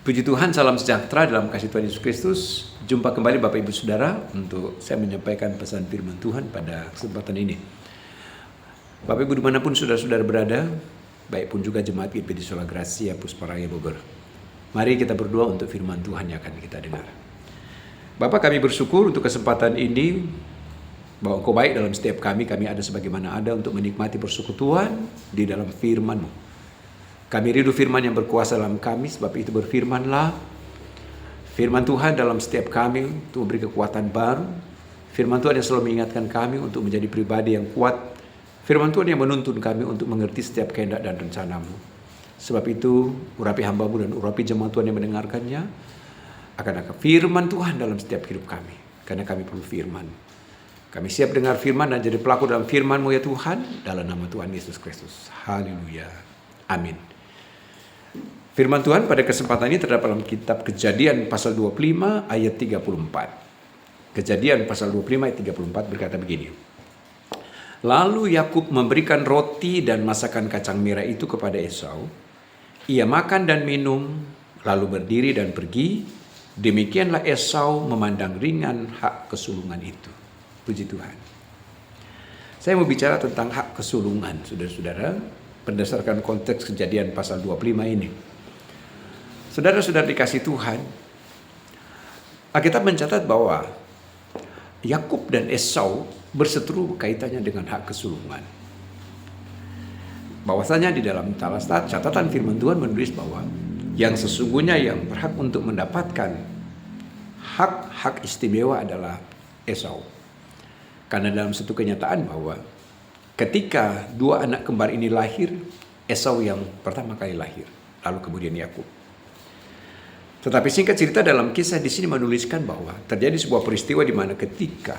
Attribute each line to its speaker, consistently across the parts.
Speaker 1: Puji Tuhan, salam sejahtera dalam kasih Tuhan Yesus Kristus. Jumpa kembali Bapak Ibu Saudara untuk saya menyampaikan pesan firman Tuhan pada kesempatan ini. Bapak Ibu dimanapun saudara-saudara berada, baik pun juga jemaat GPD Sola Gracia Pusparaya Bogor. Mari kita berdoa untuk firman Tuhan yang akan kita dengar. Bapak, kami bersyukur untuk kesempatan ini, bahwa Engkau baik dalam setiap kami ada sebagaimana ada untuk menikmati persekutuan di dalam firman-Mu. Kami rindu firman yang berkuasa dalam kami, sebab itu berfirmanlah. Firman Tuhan dalam setiap kami untuk memberi kekuatan baru. Firman Tuhan yang selalu mengingatkan kami untuk menjadi pribadi yang kuat. Firman Tuhan yang menuntun kami untuk mengerti setiap kehendak dan rencana-Mu. Sebab itu, urapi hamba-Mu dan urapi jemaat Tuhan yang mendengarkannya, akan ada firman Tuhan dalam setiap hidup kami. Karena kami perlu firman. Kami siap dengar firman dan jadi pelaku dalam firman-Mu ya Tuhan, dalam nama Tuhan Yesus Kristus. Haleluya. Amin. Firman Tuhan pada kesempatan ini terdapat dalam kitab Kejadian pasal 25 ayat 34. Kejadian pasal 25 ayat 34 berkata begini. Lalu Yakub memberikan roti dan masakan kacang merah itu kepada Esau. Ia makan dan minum, lalu berdiri dan pergi. Demikianlah Esau memandang ringan hak kesulungan itu. Puji Tuhan. Saya mau bicara tentang hak kesulungan, saudara-saudara, berdasarkan konteks Kejadian pasal 25 ini. Saudara-saudara dikasih Tuhan, Alkitab mencatat bahwa Yakub dan Esau berseteru kaitannya dengan hak kesulungan. Bahwasanya di dalam catatan firman Tuhan menulis bahwa yang sesungguhnya yang berhak untuk mendapatkan hak istimewa adalah Esau. Karena dalam satu kenyataan bahwa ketika dua anak kembar ini lahir, Esau yang pertama kali lahir, lalu kemudian Yakub. Tetapi singkat cerita dalam kisah di sini menuliskan bahwa terjadi sebuah peristiwa di mana ketika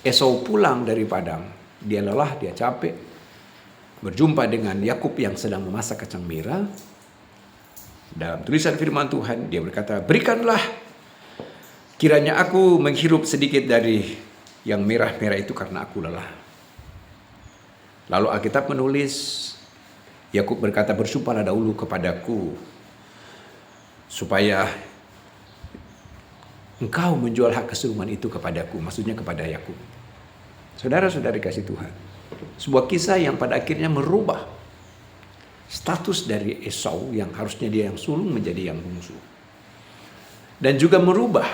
Speaker 1: Esau pulang dari padang, dia lelah, dia capek, berjumpa dengan Yakub yang sedang memasak kacang merah. Dalam tulisan firman Tuhan, dia berkata, "Berikanlah kiranya aku menghirup sedikit dari yang merah-merah itu karena aku lelah." Lalu Alkitab menulis, Yakub berkata, "Bersumpahlah dahulu kepadaku supaya engkau menjual hak kesulungan itu kepadaku," maksudnya kepada Yakub. Saudara-saudari kasih Tuhan, sebuah kisah yang pada akhirnya merubah status dari Esau yang harusnya dia yang sulung menjadi yang bungsu. Dan juga merubah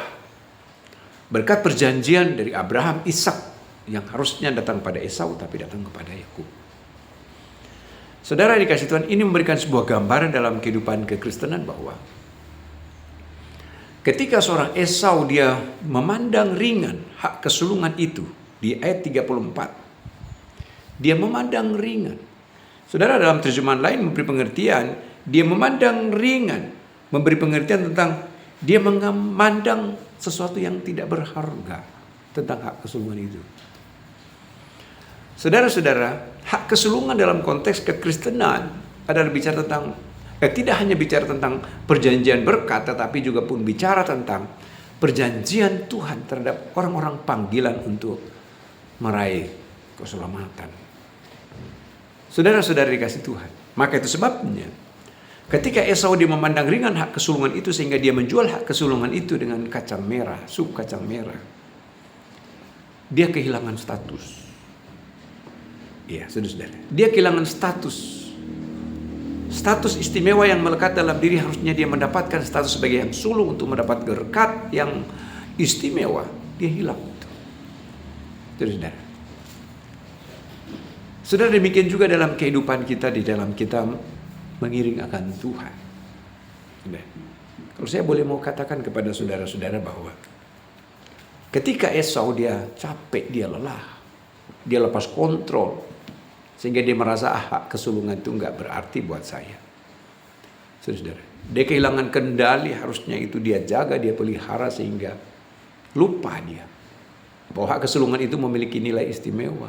Speaker 1: berkat perjanjian dari Abraham, Ishak yang harusnya datang pada Esau tapi datang kepada Yakub. Saudara dikasih Tuhan, ini memberikan sebuah gambaran dalam kehidupan kekristenan bahwa ketika seorang Esau dia memandang ringan hak kesulungan itu di ayat 34. Dia memandang ringan. Saudara, dalam terjemahan lain memberi pengertian, dia memandang ringan, memberi pengertian tentang dia memandang sesuatu yang tidak berharga tentang hak kesulungan itu. Saudara-saudara, hak kesulungan dalam konteks kekristenan adalah bicara tentang tidak hanya bicara tentang perjanjian berkat, tetapi juga pun bicara tentang perjanjian Tuhan terhadap orang-orang panggilan untuk meraih keselamatan. Saudara-saudara dikasih Tuhan, maka itu sebabnya ketika Esau dia memandang ringan hak kesulungan itu sehingga dia menjual hak kesulungan itu dengan kacang merah, sup kacang merah, dia kehilangan status. Ya, saudara-saudara, dia kehilangan status istimewa yang melekat dalam diri. Harusnya dia mendapatkan status sebagai yang sulung untuk mendapat berkat yang istimewa. Dia hilang itu. Saudara-saudara. Saudara, demikian juga dalam kehidupan kita, di dalam kita mengiring akan Tuhan. Kalau saya boleh mau katakan kepada saudara-saudara bahwa ketika Esau dia capek, dia lelah, dia lepas kontrol, sehingga dia merasa hak kesulungan itu enggak berarti buat saya. Saudara, dia kehilangan kendali, harusnya itu dia jaga, dia pelihara, sehingga lupa dia bahwa hak kesulungan itu memiliki nilai istimewa.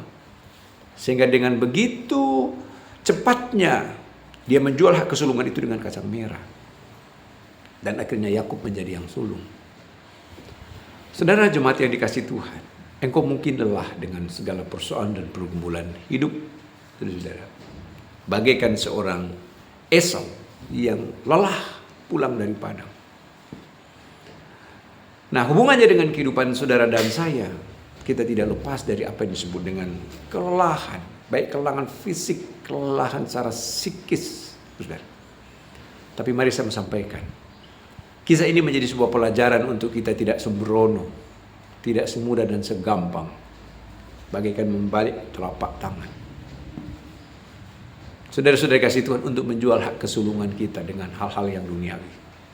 Speaker 1: Sehingga dengan begitu cepatnya dia menjual hak kesulungan itu dengan kacang merah. Dan akhirnya Yakub menjadi yang sulung. Saudara jemaat yang dikasih Tuhan, engkau mungkin lelah dengan segala persoalan dan pergumulan hidup. Saudara, bagaikan seorang Esau yang lelah pulang dari padang. Nah, hubungannya dengan kehidupan saudara dan saya, kita tidak lepas dari apa yang disebut dengan kelelahan, baik kelelahan fisik, kelelahan secara psikis, saudara. Tapi mari saya sampaikan, kisah ini menjadi sebuah pelajaran untuk kita tidak sembrono, tidak semudah dan segampang bagaikan membalik telapak tangan. Saudara-saudara kasih Tuhan, untuk menjual hak kesulungan kita dengan hal-hal yang duniawi,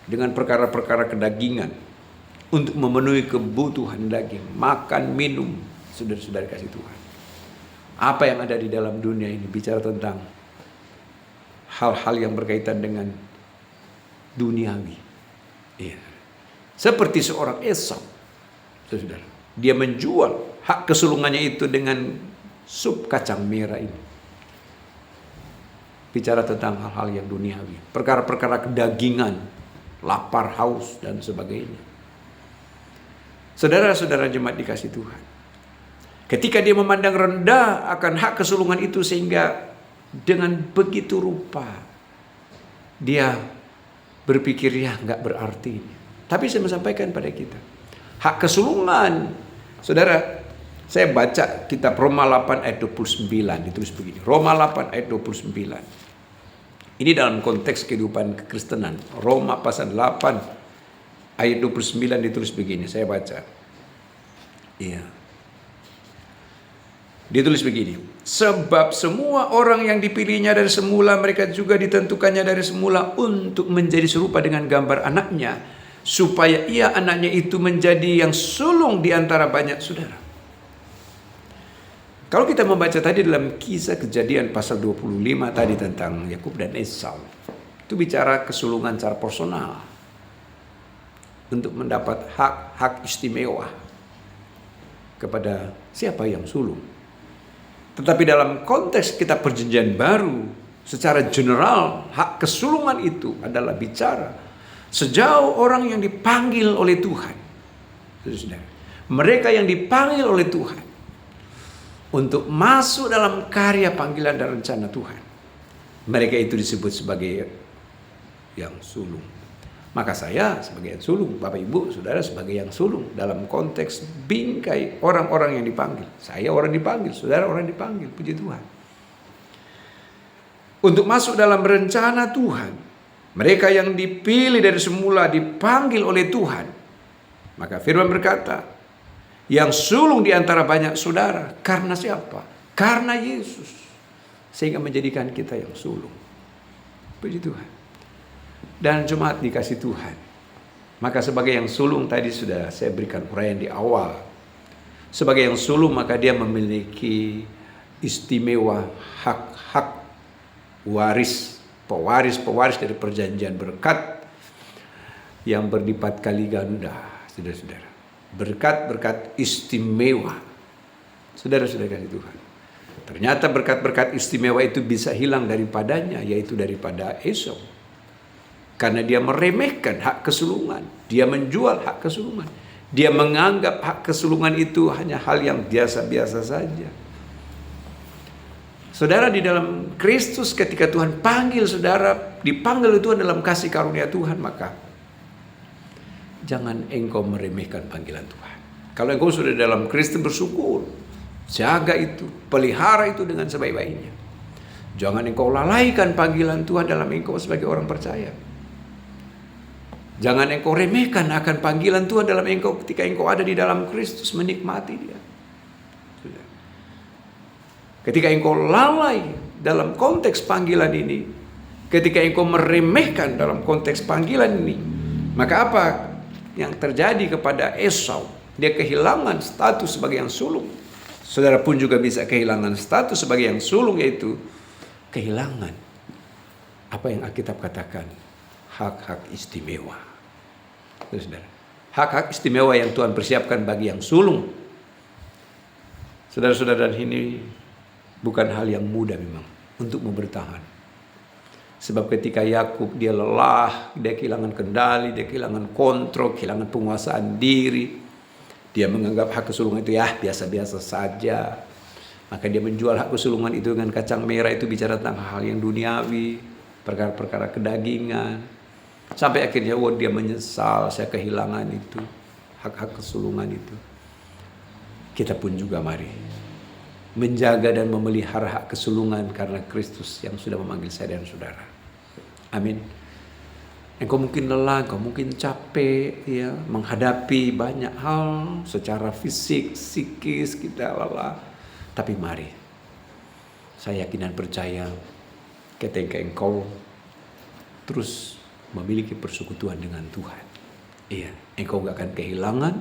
Speaker 1: dengan perkara-perkara kedagingan, untuk memenuhi kebutuhan daging, makan, minum, saudara-saudara kasih Tuhan. Apa yang ada di dalam dunia ini bicara tentang hal-hal yang berkaitan dengan duniawi. Iya. Seperti seorang Esau, saudara. Dia menjual hak kesulungannya itu dengan sup kacang merah ini. Bicara tentang hal-hal yang duniawi, perkara-perkara kedagingan, lapar, haus, dan sebagainya. Saudara-saudara jemaat dikasih Tuhan, ketika dia memandang rendah akan hak kesulungan itu, sehingga dengan begitu rupa dia berpikir ya nggak berarti. Tapi saya menyampaikan pada kita, hak kesulungan, saudara, saya baca kitab Roma 8 ayat 29, ditulis begini. Roma 8 ayat 29. Ini dalam konteks kehidupan kekristenan. Roma pasal 8 ayat 29 ditulis begini, saya baca. Iya. Ditulis begini. Sebab semua orang yang dipilihnya dari semula, mereka juga ditentukannya dari semula untuk menjadi serupa dengan gambar anaknya, supaya ia, anaknya itu, menjadi yang sulung di antara banyak saudara. Kalau kita membaca tadi dalam kisah Kejadian pasal 25 tadi tentang Yakub dan Esau, itu bicara kesulungan secara personal untuk mendapat hak istimewa kepada siapa yang sulung. Tetapi dalam konteks kita perjanjian baru, secara general hak kesulungan itu adalah bicara sejauh orang yang dipanggil oleh Tuhan. Mereka yang dipanggil oleh Tuhan untuk masuk dalam karya panggilan dan rencana Tuhan, mereka itu disebut sebagai yang sulung. Maka saya sebagai yang sulung, Bapak Ibu Saudara sebagai yang sulung dalam konteks bingkai orang-orang yang dipanggil. Saya orang dipanggil, saudara orang dipanggil, puji Tuhan. Untuk masuk dalam rencana Tuhan, mereka yang dipilih dari semula dipanggil oleh Tuhan. Maka firman berkata, yang sulung di antara banyak saudara. Karena siapa? Karena Yesus. Sehingga menjadikan kita yang sulung. Puji Tuhan. Dan jemaat dikasih Tuhan, maka sebagai yang sulung tadi sudah saya berikan uraian di awal. Sebagai yang sulung maka dia memiliki istimewa hak-hak pewaris dari perjanjian berkat yang berlipat kali ganda, saudara-saudara. Berkat-berkat istimewa. Saudara-saudara kasih Tuhan. Ternyata berkat-berkat istimewa itu bisa hilang daripadanya, yaitu daripada Esau. Karena dia meremehkan hak kesulungan. Dia menjual hak kesulungan. Dia menganggap hak kesulungan itu hanya hal yang biasa-biasa saja. Saudara, di dalam Kristus ketika Tuhan panggil saudara, dipanggil Tuhan dalam kasih karunia Tuhan, maka jangan engkau meremehkan panggilan Tuhan. Kalau engkau sudah dalam Kristus, bersyukur, jaga itu, pelihara itu dengan sebaik-baiknya. Jangan engkau lalaikan panggilan Tuhan dalam engkau sebagai orang percaya. Jangan engkau remehkan akan panggilan Tuhan dalam engkau ketika engkau ada di dalam Kristus, menikmati Dia. Ketika engkau lalai dalam konteks panggilan ini, ketika engkau meremehkan dalam konteks panggilan ini, maka apa yang terjadi kepada Esau? Dia kehilangan status sebagai yang sulung. Saudara pun juga bisa kehilangan status sebagai yang sulung, yaitu kehilangan apa yang Alkitab katakan, hak-hak istimewa. Saudara, hak-hak istimewa yang Tuhan persiapkan bagi yang sulung. Saudara-saudara, dan ini bukan hal yang mudah memang untuk bertahan. Sebab ketika Yakub dia lelah, dia kehilangan kendali, dia kehilangan kontrol, kehilangan penguasaan diri. Dia menganggap hak kesulungan itu ya biasa-biasa saja. Maka dia menjual hak kesulungan itu dengan kacang merah, itu bicara tentang hal yang duniawi, perkara-perkara kedagingan. Sampai akhirnya dia menyesal, saya kehilangan itu, hak-hak kesulungan itu. Kita pun juga mari menjaga dan memelihara hak kesulungan karena Kristus yang sudah memanggil saya dan saudara. Amin. Engkau mungkin lelah, engkau mungkin capek ya, menghadapi banyak hal secara fisik, psikis kita lelah. Tapi mari, saya yakin dan percaya ketika engkau terus memiliki persekutuan dengan Tuhan, iya, engkau gak akan kehilangan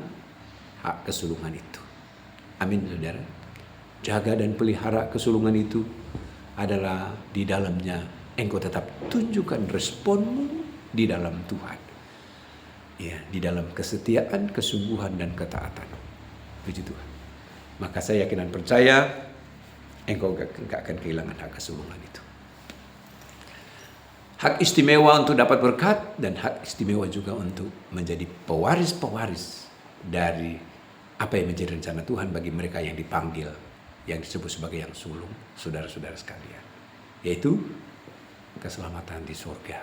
Speaker 1: hak kesulungan itu. Amin, saudara. Jaga dan pelihara kesulungan itu adalah di dalamnya engkau tetap tunjukkan responmu di dalam Tuhan. Ya, di dalam kesetiaan, kesungguhan dan ketaatan. Puji Tuhan. Maka saya yakin dan percaya engkau gak akan kehilangan hak kesulungan itu. Hak istimewa untuk dapat berkat dan hak istimewa juga untuk menjadi pewaris-pewaris dari apa yang menjadi rencana Tuhan bagi mereka yang dipanggil, yang disebut sebagai yang sulung, saudara-saudara sekalian, yaitu keselamatan di surga.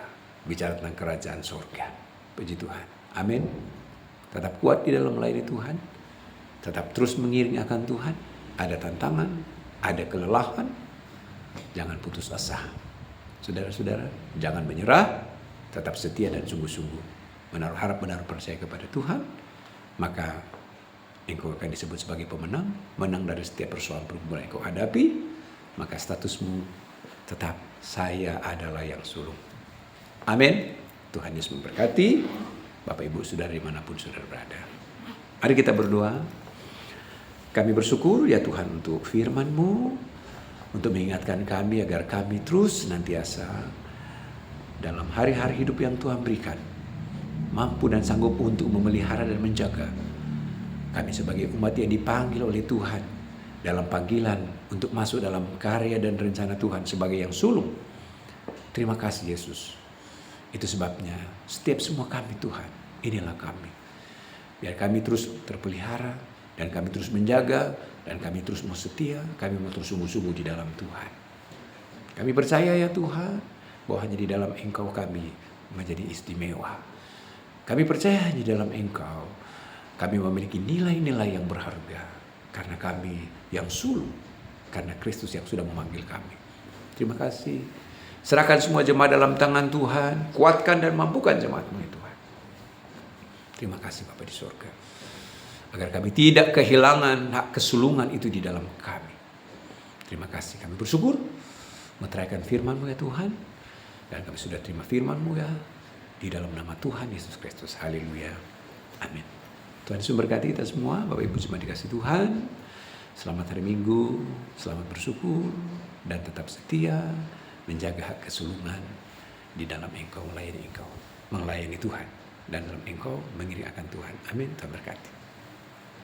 Speaker 1: Bicara tentang kerajaan surga. Puji Tuhan. Amin. Tetap kuat di dalam melayani Tuhan. Tetap terus mengiring akan Tuhan. Ada tantangan, ada kelelahan. Jangan putus asa. Saudara-saudara, jangan menyerah. Tetap setia dan sungguh-sungguh menaruh harap, menaruh percaya kepada Tuhan. Maka engkau akan disebut sebagai pemenang. Menang dari setiap persoalan pergumulan yang engkau hadapi. Maka statusmu tetap saya adalah yang sulung. Amin. Tuhan Yesus memberkati. Bapak Ibu saudara dimanapun saudara berada. Mari kita berdoa. Kami bersyukur ya Tuhan untuk firman-Mu, untuk mengingatkan kami agar kami terus senantiasa dalam hari-hari hidup yang Tuhan berikan, mampu dan sanggup untuk memelihara dan menjaga kami sebagai umat yang dipanggil oleh Tuhan dalam panggilan untuk masuk dalam karya dan rencana Tuhan sebagai yang sulung. Terima kasih Yesus. Itu sebabnya setiap semua kami Tuhan, inilah kami. Biar kami terus terpelihara dan kami terus menjaga dan kami terus mau setia, kami mau terus sungguh-sungguh di dalam Tuhan. Kami percaya ya Tuhan bahwa hanya di dalam Engkau kami menjadi istimewa. Kami percaya hanya di dalam Engkau kami memiliki nilai-nilai yang berharga karena kami yang sulung, karena Kristus yang sudah memanggil kami. Terima kasih. Serahkan semua jemaat dalam tangan Tuhan. Kuatkan dan mampukan jemaat-Mu ya Tuhan. Terima kasih Bapa di surga. Agar kami tidak kehilangan hak kesulungan itu di dalam kami. Terima kasih. Kami bersyukur meteraikan firman-Mu ya Tuhan. Dan kami sudah terima firman-Mu ya. Di dalam nama Tuhan Yesus Kristus. Haleluya. Amin. Tuhan Yesus memberkati kita semua. Bapak Ibu semua dikasih Tuhan. Selamat hari Minggu. Selamat bersyukur. Dan tetap setia. Menjaga hak kesulungan di dalam Engkau, melayani Engkau, melayani Tuhan, dan dalam Engkau mengiring akan Tuhan. Amin. Tuhan berkati.